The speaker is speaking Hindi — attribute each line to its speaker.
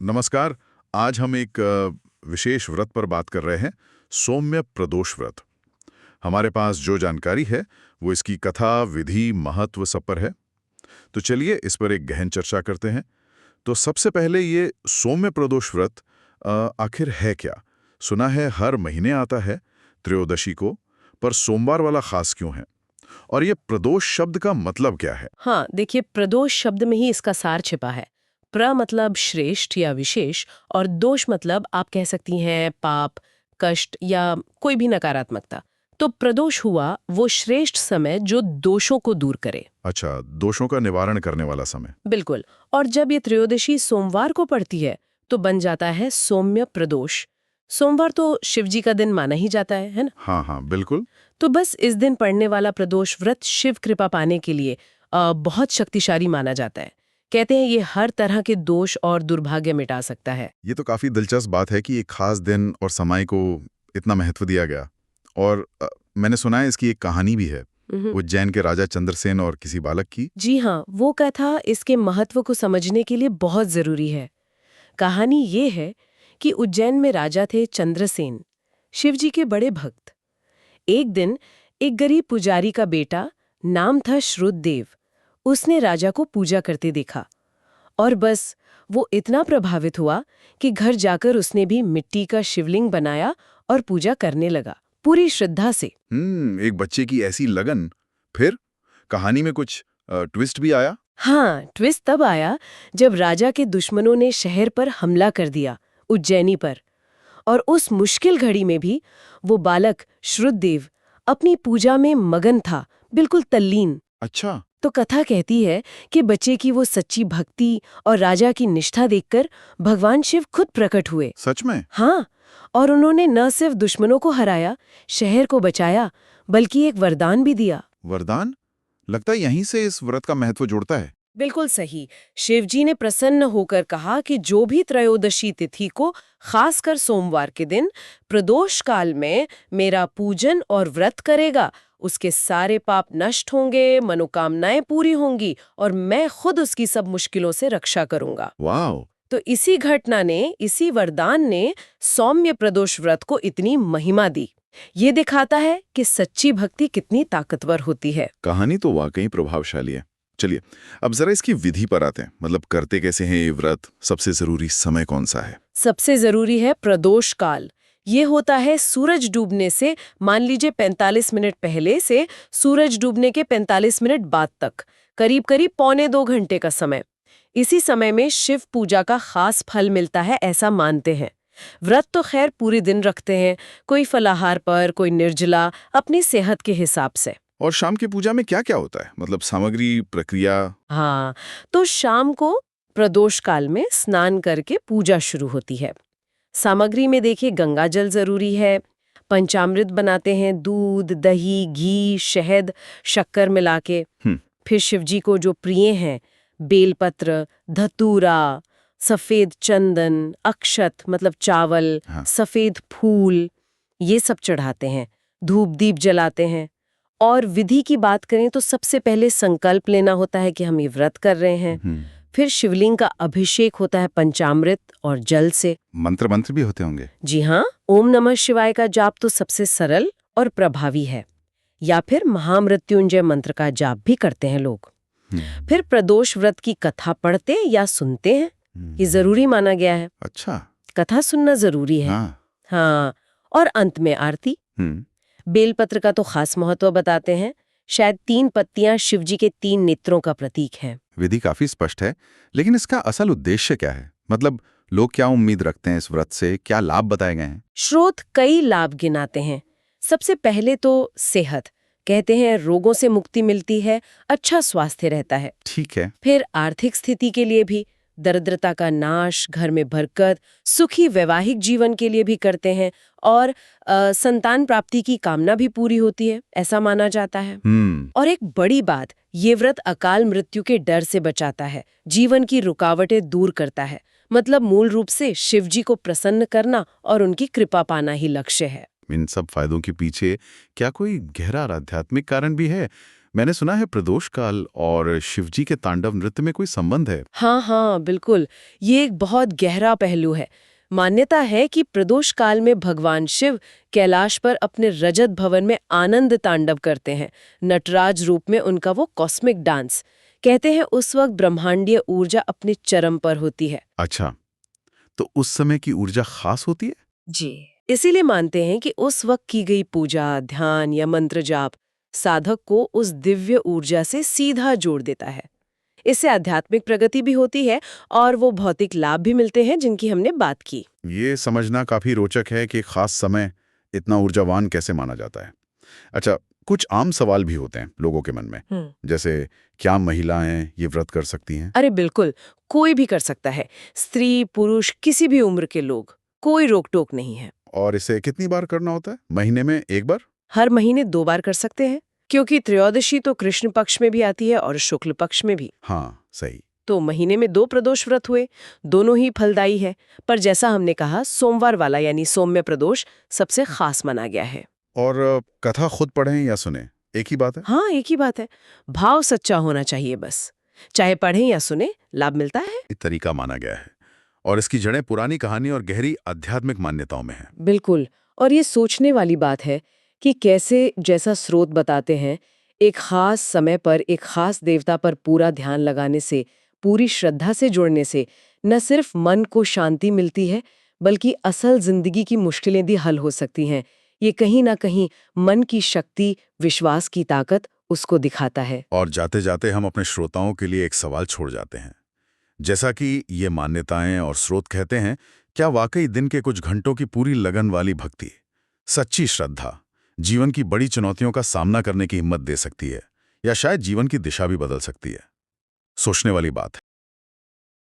Speaker 1: नमस्कार। आज हम एक विशेष व्रत पर बात कर रहे हैं, सौम्य प्रदोष व्रत। हमारे पास जो जानकारी है वो इसकी कथा, विधि, महत्व सब पर है। तो चलिए इस पर एक गहन चर्चा करते हैं। तो सबसे पहले ये सौम्य प्रदोष व्रत आखिर है क्या? सुना है हर महीने आता है त्रयोदशी को, पर सोमवार वाला खास क्यों है? और ये प्रदोष शब्द का मतलब क्या है?
Speaker 2: हाँ, देखिए प्रदोष शब्द में ही इसका सार छिपा है। प्र मतलब श्रेष्ठ या विशेष और दोष मतलब आप कह सकती हैं पाप, कष्ट या कोई भी नकारात्मकता। तो प्रदोष हुआ वो श्रेष्ठ समय जो दोषों को दूर करे।
Speaker 1: अच्छा, दोषों का निवारण करने वाला समय।
Speaker 2: बिल्कुल। और जब ये त्रयोदशी सोमवार को पड़ती है तो बन जाता है सौम्य प्रदोष। सोमवार तो शिवजी का दिन माना ही जाता है ना?
Speaker 1: हाँ हाँ, बिल्कुल।
Speaker 2: तो बस इस दिन पढ़ने वाला प्रदोष व्रत शिव कृपा पाने के लिए बहुत शक्तिशाली माना जाता है। कहते हैं ये हर तरह के दोष और दुर्भाग्य मिटा सकता है।
Speaker 1: ये तो काफी दिलचस्प बात है कि एक खास दिन और समय को इतना महत्व दिया गया। और मैंने सुना है इसकी एक कहानी भी है, उज्जैन के राजा चंद्रसेन और किसी बालक की।
Speaker 2: जी हाँ, वो कथा इसके महत्व को समझने के लिए बहुत जरूरी है। कहानी ये है कि उज्जैन में राजा थे चंद्रसेन, शिवजी के बड़े भक्त। एक दिन एक गरीब पुजारी का बेटा, नाम था श्रुतदेव, उसने राजा को पूजा करते देखा और बस वो इतना प्रभावित हुआ कि घर जाकर उसने भी मिट्टी का शिवलिंग बनाया और पूजा करने लगा पूरी श्रद्धा से।
Speaker 1: एक बच्चे की ऐसी लगन। फिर कहानी में कुछ ट्विस्ट भी आया।
Speaker 2: हाँ, ट्विस्ट तब आया जब राजा के दुश्मनों ने शहर पर हमला कर दिया, उज्जैनी पर। और उस मुश्किल घड़ी में भी वो बालक श्रुतदेव अपनी पूजा में मगन था, बिल्कुल तल्लीन।
Speaker 1: अच्छा।
Speaker 2: तो कथा कहती है कि बच्चे की वो सच्ची भक्ति और राजा की निष्ठा देखकर भगवान शिव खुद प्रकट हुए।
Speaker 1: सच में?
Speaker 2: हाँ, और उन्होंने न सिर्फ दुश्मनों को हराया, शहर को बचाया, बल्कि एक वरदान भी दिया।
Speaker 1: वरदान? लगता है यहीं से इस व्रत का महत्व जुड़ता है।
Speaker 2: बिल्कुल सही। शिवजी ने प्रसन्न होकर कहा कि जो भी त्रयोदशी तिथि को, खासकर सोमवार के दिन, प्रदोष काल में मेरा पूजन और व्रत करेगा, उसके सारे पाप नष्ट होंगे, मनोकामनाएं पूरी होंगी और मैं खुद उसकी सब मुश्किलों से रक्षा करूंगा।
Speaker 1: वाह।
Speaker 2: तो इसी घटना ने, इसी वरदान ने सौम्य प्रदोष व्रत को इतनी महिमा दी। ये दिखाता है कि सच्ची भक्ति कितनी ताकतवर होती है।
Speaker 1: कहानी तो वाकई प्रभावशाली है। चलिए अब जरा इसकी विधि पर आते हैं। मतलब करते कैसे हैं ये व्रत? सबसे जरूरी समय कौन सा है?
Speaker 2: सबसे जरूरी है प्रदोष काल। ये होता है सूरज डूबने से, मान लीजिए 45 मिनट पहले से सूरज डूबने के 45 मिनट बाद तक, करीब करीब पौने 2 घंटे का समय। इसी समय में शिव पूजा का खास फल मिलता है, ऐसा मानते हैं। व्रत तो खैर पूरे दिन रखते हैं, कोई फलाहार पर, कोई निर्जला, अपनी सेहत के हिसाब से।
Speaker 1: और शाम की पूजा में क्या क्या होता है? मतलब सामग्री, प्रक्रिया।
Speaker 2: हाँ, तो शाम को प्रदोष काल में स्नान करके पूजा शुरू होती है। सामग्री में देखिए गंगा जल जरूरी है, पंचामृत बनाते हैं, दूध, दही, घी, शहद, शक्कर मिला के। फिर शिवजी को जो प्रिय हैं, बेलपत्र, धतूरा, सफेद चंदन, अक्षत मतलब चावल,
Speaker 1: हाँ।
Speaker 2: सफेद फूल, ये सब चढ़ाते हैं, धूप दीप जलाते हैं। और विधि की बात करें तो सबसे पहले संकल्प लेना होता है कि हम ये व्रत कर रहे हैं। फिर शिवलिंग का अभिषेक होता है पंचामृत और जल से।
Speaker 1: मंत्र भी होते होंगे?
Speaker 2: जी हाँ, ओम नमः शिवाय का जाप तो सबसे सरल और प्रभावी है, या फिर महामृत्युंजय मंत्र का जाप भी करते हैं लोग। फिर प्रदोष व्रत की कथा पढ़ते या सुनते हैं, ये जरूरी माना गया है।
Speaker 1: अच्छा।
Speaker 2: कथा सुनना जरूरी है। हाँ, और अंत में आरती। बेलपत्र का तो खास महत्व बताते हैं, शायद 3 पत्तियां शिवजी के 3 नेत्रों का प्रतीक हैं।
Speaker 1: विधि काफी स्पष्ट है, लेकिन इसका असल उद्देश्य क्या है? मतलब लोग क्या उम्मीद रखते हैं इस व्रत से? क्या लाभ बताए गए हैं?
Speaker 2: स्रोत कई लाभ गिनाते हैं। सबसे पहले तो सेहत, कहते हैं रोगों से मुक्ति मिलती है, अच्छा स्वास्थ्य रहता है।
Speaker 1: ठीक है।
Speaker 2: फिर आर्थिक स्थिति के लिए भी, दरिद्रता का नाश, घर में बरकत, सुखी वैवाहिक जीवन के लिए भी करते हैं, और संतान प्राप्ति की कामना भी पूरी होती है, ऐसा माना जाता है। और एक बड़ी बात, ये व्रत अकाल मृत्यु के डर से बचाता है, जीवन की रुकावटें दूर करता है। मतलब मूल रूप से शिवजी को प्रसन्न करना और उनकी कृपा पाना ही लक्ष्य है।
Speaker 1: इन सब फायदों के पीछे क्या कोई गहरा आध्यात्मिक कारण भी है? मैंने सुना है प्रदोष काल और शिवजी के तांडव नृत्य में कोई संबंध है।
Speaker 2: हाँ हाँ बिल्कुल, ये एक बहुत गहरा पहलू है। मान्यता है कि प्रदोष काल में भगवान शिव कैलाश पर अपने रजत भवन में आनंद तांडव करते हैं। नटराज रूप में उनका वो कॉस्मिक डांस, कहते हैं उस वक्त ब्रह्मांडीय ऊर्जा अपने चरम पर होती है।
Speaker 1: अच्छा, तो उस समय की ऊर्जा खास होती है?
Speaker 2: जी, इसीलिए मानते हैं कि उस वक्त की गई पूजा, ध्यान या मंत्र जाप साधक को उस दिव्य ऊर्जा से सीधा जोड़ देता है। इससे आध्यात्मिक प्रगति भी होती है और वो भौतिक लाभ भी मिलते हैं जिनकी हमने बात की।
Speaker 1: ये समझना काफी रोचक है कि खास समय इतना ऊर्जावान कैसे माना जाता है। अच्छा, कुछ आम सवाल भी होते हैं लोगों के मन में, जैसे क्या महिलाएं ये व्रत कर सकती हैं?
Speaker 2: अरे बिल्कुल, कोई भी कर सकता है। स्त्री, पुरुष, किसी भी उम्र के लोग, कोई रोक टोक नहीं है।
Speaker 1: और इसे कितनी बार करना होता है? महीने में एक बार?
Speaker 2: हर महीने 2 बार कर सकते हैं, क्योंकि त्रयोदशी तो कृष्ण पक्ष में भी आती है और शुक्ल पक्ष में भी।
Speaker 1: हाँ, सही।
Speaker 2: तो महीने में 2 प्रदोष व्रत हुए, दोनों ही फलदायी है। पर जैसा हमने कहा, सोमवार वाला यानी सौम्य प्रदोष सबसे खास माना गया है।
Speaker 1: और कथा खुद पढ़ें या सुने, एक ही बात है?
Speaker 2: हाँ, एक ही बात है। भाव सच्चा होना चाहिए बस। चाहे पढ़ें या सुने, लाभ मिलता है।
Speaker 1: ये तरीका माना गया है और इसकी जड़ें पुरानी कहानी और गहरी आध्यात्मिक मान्यताओं में हैं।
Speaker 2: बिल्कुल, और ये सोचने वाली बात है कि कैसे, जैसा स्रोत बताते हैं, एक खास समय पर एक खास देवता पर पूरा ध्यान लगाने से, पूरी श्रद्धा से जुड़ने से न सिर्फ मन को शांति मिलती है, बल्कि असल जिंदगी की मुश्किलें भी हल हो सकती हैं। ये कहीं ना कहीं मन की शक्ति, विश्वास की ताकत उसको दिखाता है।
Speaker 1: और जाते जाते हम अपने श्रोताओं के लिए एक सवाल छोड़ जाते हैं। जैसा कि ये मान्यताएं और स्रोत कहते हैं, क्या वाकई दिन के कुछ घंटों की पूरी लगन वाली भक्ति, सच्ची श्रद्धा जीवन की बड़ी चुनौतियों का सामना करने की हिम्मत दे सकती है, या शायद जीवन की दिशा भी बदल सकती है? सोचने वाली बात है।